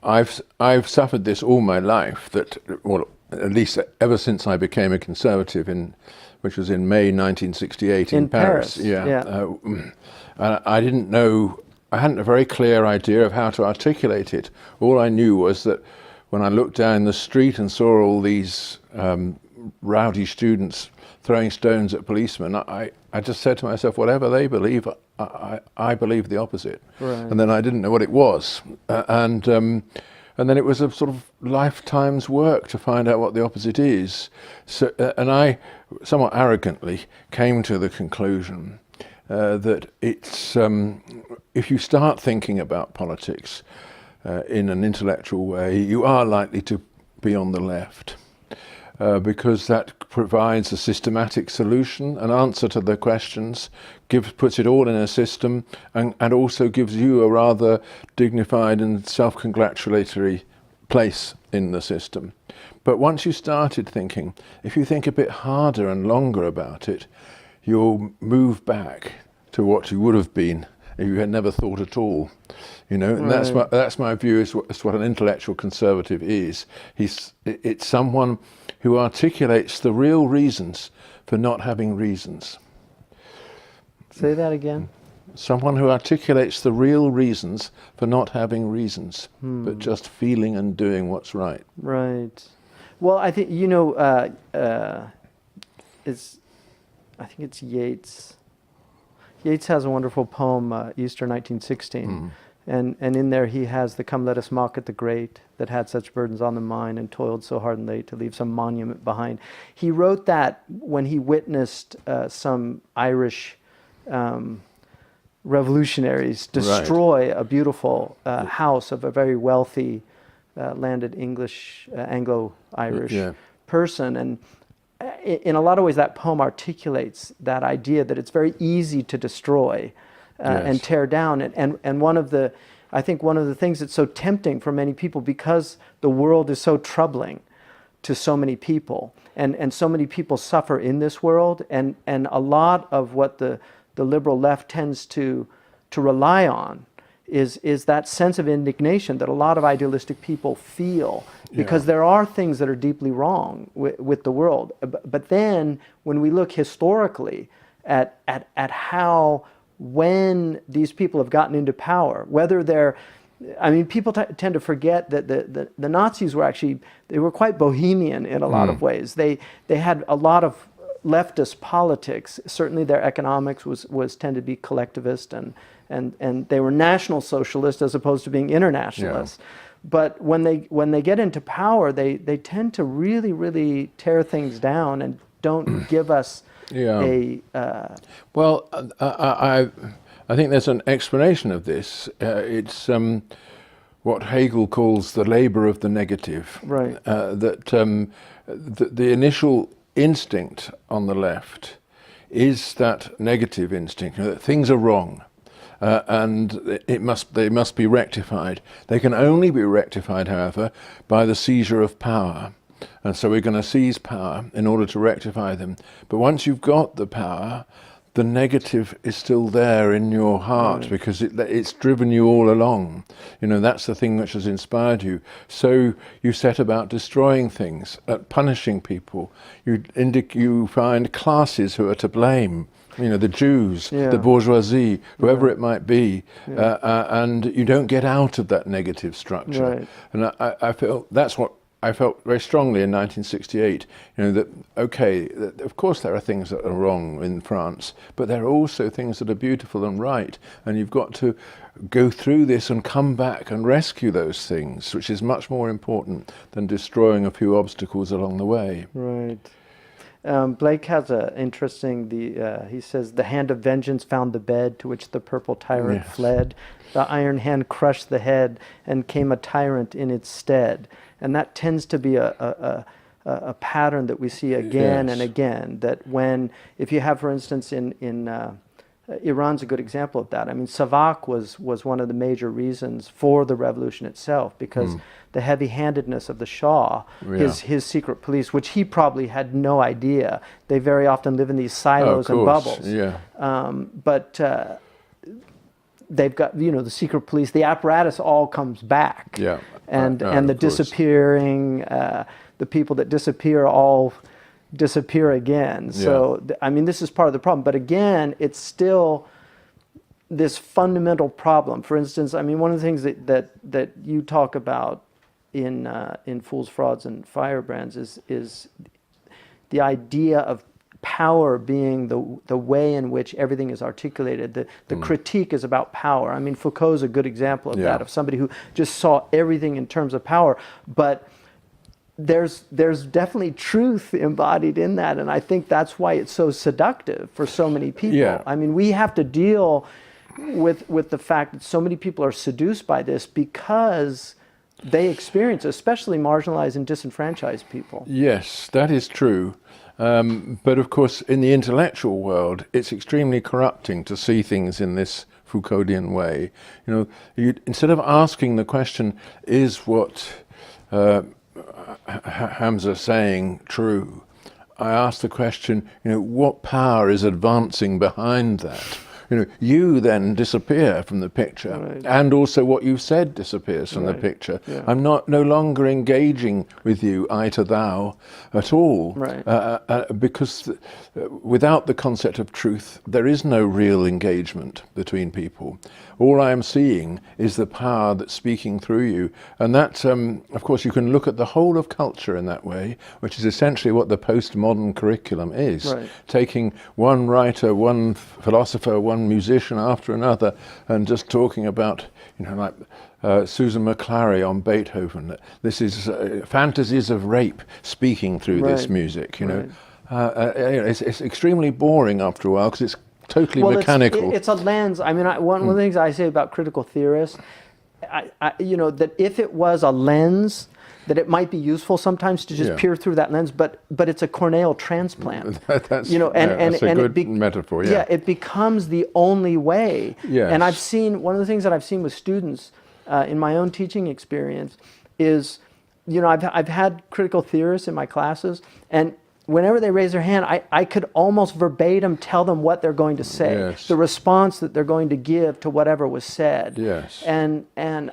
I've suffered this all my life. That, well, at least ever since I became a conservative which was in May 1968 in Paris. Yeah. I didn't know. I hadn't a very clear idea of how to articulate it. All I knew was that when I looked down the street and saw all these rowdy students throwing stones at policemen, I just said to myself, whatever they believe, I believe the opposite. Right. And then I didn't know what it was. And then it was a sort of lifetime's work to find out what the opposite is. So, and I, somewhat arrogantly, came to the conclusion that it's, if you start thinking about politics in an intellectual way, you are likely to be on the left. Because that provides a systematic solution, an answer to the questions, puts it all in a system, and also gives you a rather dignified and self-congratulatory place in the system. But once you started thinking, if you think a bit harder and longer about it, you'll move back to what you would have been if you had never thought at all. You know, and that's my view as what an intellectual conservative is. It's someone who articulates the real reasons for not having reasons. Say that again. Someone who articulates the real reasons for not having reasons, but just feeling and doing what's right. Right. Well, I think, you know, I think it's Yeats. Yeats has a wonderful poem, Easter 1916, and in there he has the "Come, let us mock at the great that had such burdens on the mind and toiled so hard and late to leave some monument behind." He wrote that when he witnessed some Irish revolutionaries destroy a beautiful house of a very wealthy landed English, Anglo-Irish person. And in a lot of ways, that poem articulates that idea that it's very easy to destroy and tear down. And one of the, I think one of the things that's so tempting for many people, because the world is so troubling to so many people, and so many people suffer in this world, and a lot of what the liberal left tends to rely on is that sense of indignation that a lot of idealistic people feel, because there are things that are deeply wrong with the world. But then when we look historically at how, when these people have gotten into power, whether they're, I mean, people tend to forget that the Nazis were actually, they were quite bohemian in a lot of ways. They had a lot of leftist politics. Certainly their economics was tended to be collectivist, and they were national socialists as opposed to being internationalists. But when they get into power, they tend to really, really tear things down and don't give us a... Well, I think there's an explanation of this. It's what Hegel calls the labor of the negative. Right. That the initial instinct on the left is that negative instinct, that things are wrong. And they must be rectified. They can only be rectified, however, by the seizure of power. And so we're going to seize power in order to rectify them. But once you've got the power, the negative is still there in your heart, because it's driven you all along. You know, that's the thing which has inspired you. So you set about destroying things, punishing people. You find classes who are to blame. You know, the Jews, the bourgeoisie, whoever it might be, and you don't get out of that negative structure. And I felt that's what I felt very strongly in 1968. You know, that of course there are things that are wrong in France, but there are also things that are beautiful and right, and you've got to go through this and come back and rescue those things, which is much more important than destroying a few obstacles along the way. Right. Blake has an interesting, he says, "The hand of vengeance found the bed to which the purple tyrant fled. The iron hand crushed the head, and came a tyrant in its stead." And that tends to be a pattern that we see again and again, that if you have, for instance, in Iran's a good example of that. I mean, Savak was one of the major reasons for the revolution itself, because the heavy-handedness of the Shah, his secret police, which he probably had no idea. They very often live in these silos and bubbles. But they've got, the secret police, the apparatus all comes back. Yeah. And the disappearing, the people that disappear all disappear again. So, I mean, this is part of the problem. But again, it's still this fundamental problem. For instance, I mean, one of the things that you talk about in Fools, Frauds, and Firebrands is the idea of power being the way in which everything is articulated. The critique is about power. I mean, Foucault's a good example of that, of somebody who just saw everything in terms of power. But there's definitely truth embodied in that, and I think that's why it's so seductive for so many people. Yeah. I mean, we have to deal with the fact that so many people are seduced by this because they experience, especially marginalized and disenfranchised people. Yes, that is true. But of course, in the intellectual world, it's extremely corrupting to see things in this Foucauldian way. Instead of asking the question, is what Hamza saying true? I ask the question, what power is advancing behind that? You then disappear from the picture, right. and also what you've said disappears from right. the picture. Yeah. I'm no longer engaging with you, I to thou, at all, right. Because without the concept of truth, there is no real engagement between people. All I am seeing is the power that's speaking through you, and that, of course, you can look at the whole of culture in that way, which is essentially what the postmodern curriculum is, right. taking one writer, one philosopher, one musician after another, and just talking about, like Susan McClary on Beethoven. This is fantasies of rape speaking through right. this music. right. It's extremely boring after a while because it's totally mechanical. It's a lens. I mean, one of the things I say about critical theorists, that if it was a lens, that it might be useful sometimes to just peer through that lens, but it's a corneal transplant. That's a good metaphor. Yeah. It becomes the only way. Yes. And I've seen, one of the things that I've seen with students in my own teaching experience is, I've had critical theorists in my classes, and whenever they raise their hand, I could almost verbatim tell them what they're going to say, yes. the response that they're going to give to whatever was said. Yes. And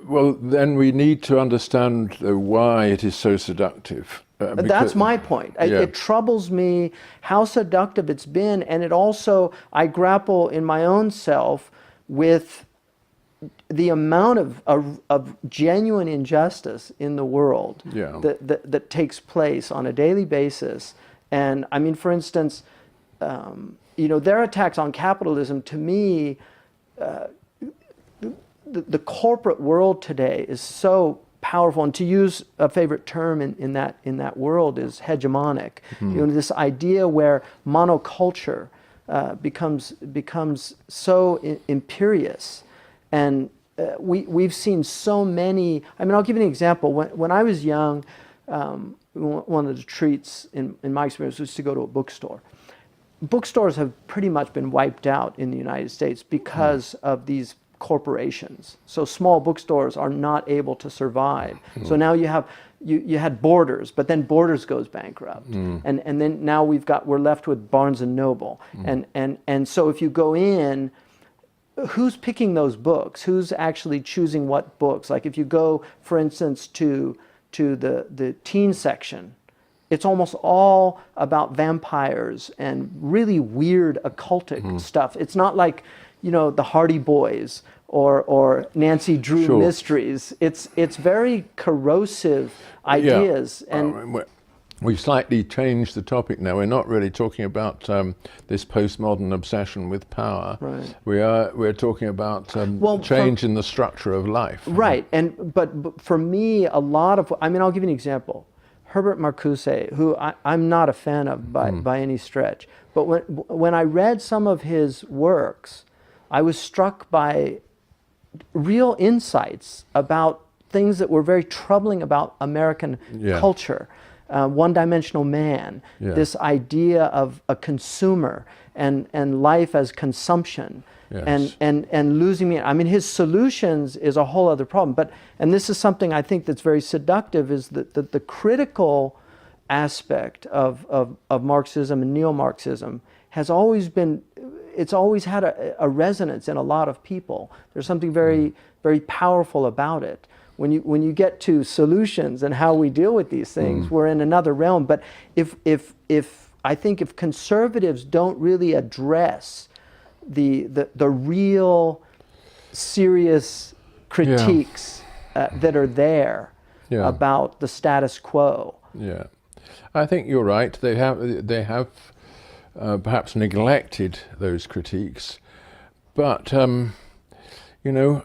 well, then we need to understand why it is so seductive. That's my point. It troubles me how seductive it's been, and it also, I grapple in my own self with the amount of genuine injustice in the world that takes place on a daily basis. And I mean, for instance, their attacks on capitalism, to me, the corporate world today is so powerful, and to use a favorite term in that world is hegemonic. This idea where monoculture becomes so imperious, and we've seen so many. I mean, I'll give you an example. When I was young, one of the treats in my experience was to go to a bookstore. Bookstores have pretty much been wiped out in the United States because of these corporations. So small bookstores are not able to survive. So now you had Borders, but then Borders goes bankrupt, and then now we're left with Barnes and Noble, and so if you go in, who's picking those books? Who's actually choosing what books? Like if you go, for instance, to the teen section, it's almost all about vampires and really weird occultic stuff. It's not like, the Hardy Boys or Nancy Drew mysteries. It's very corrosive ideas. And we've slightly changed the topic now. We're not really talking about this postmodern obsession with power. Right. We're talking about change in the structure of life. Right. But for me, a lot of, I mean, I'll give you an example. Herbert Marcuse, who I'm not a fan of by any stretch, but when I read some of his works, I was struck by real insights about things that were very troubling about American culture. One-dimensional man, this idea of a consumer and life as consumption, and losing meaning. I mean, his solutions is a whole other problem. And this is something I think that's very seductive, is that the critical aspect of Marxism and neo-Marxism has always been it's always had a resonance in a lot of people. There's something very, very powerful about it. When you get to solutions and how we deal with these things, we're in another realm. But if I think if conservatives don't really address the real serious critiques that are there about the status quo. Yeah, I think you're right. They have perhaps neglected those critiques, but you know,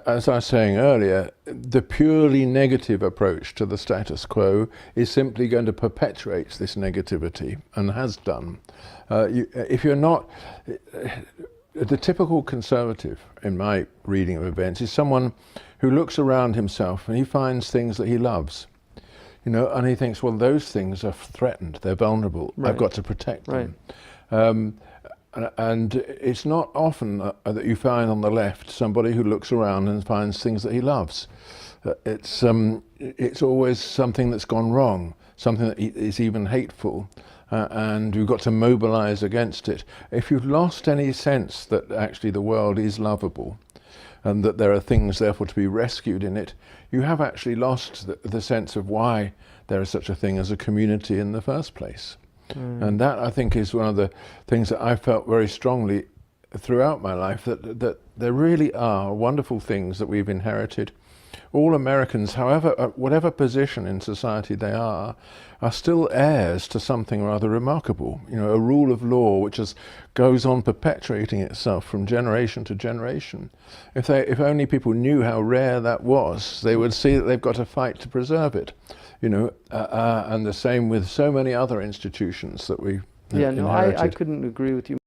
as I was saying earlier, the purely negative approach to the status quo is simply going to perpetuate this negativity, and has done. If you're not, the typical conservative, in my reading of events, is someone who looks around himself and he finds things that he loves, you know, and he thinks, well, those things are threatened, they're vulnerable, I've got to protect them. And it's not often that you find on the left somebody who looks around and finds things that he loves. It's always something that's gone wrong, something that is even hateful, and you've got to mobilize against it. If you've lost any sense that actually the world is lovable and that there are things therefore to be rescued in it, you have actually lost the sense of why there is such a thing as a community in the first place. And that, I think, is one of the things that I felt very strongly throughout my life, that there really are wonderful things that we've inherited. All Americans, however, whatever position in society they are still heirs to something rather remarkable. You know, a rule of law which goes on perpetuating itself from generation to generation. If only people knew how rare that was, they would see that they've got to fight to preserve it. You know, and the same with so many other institutions that we inherited. I couldn't agree with you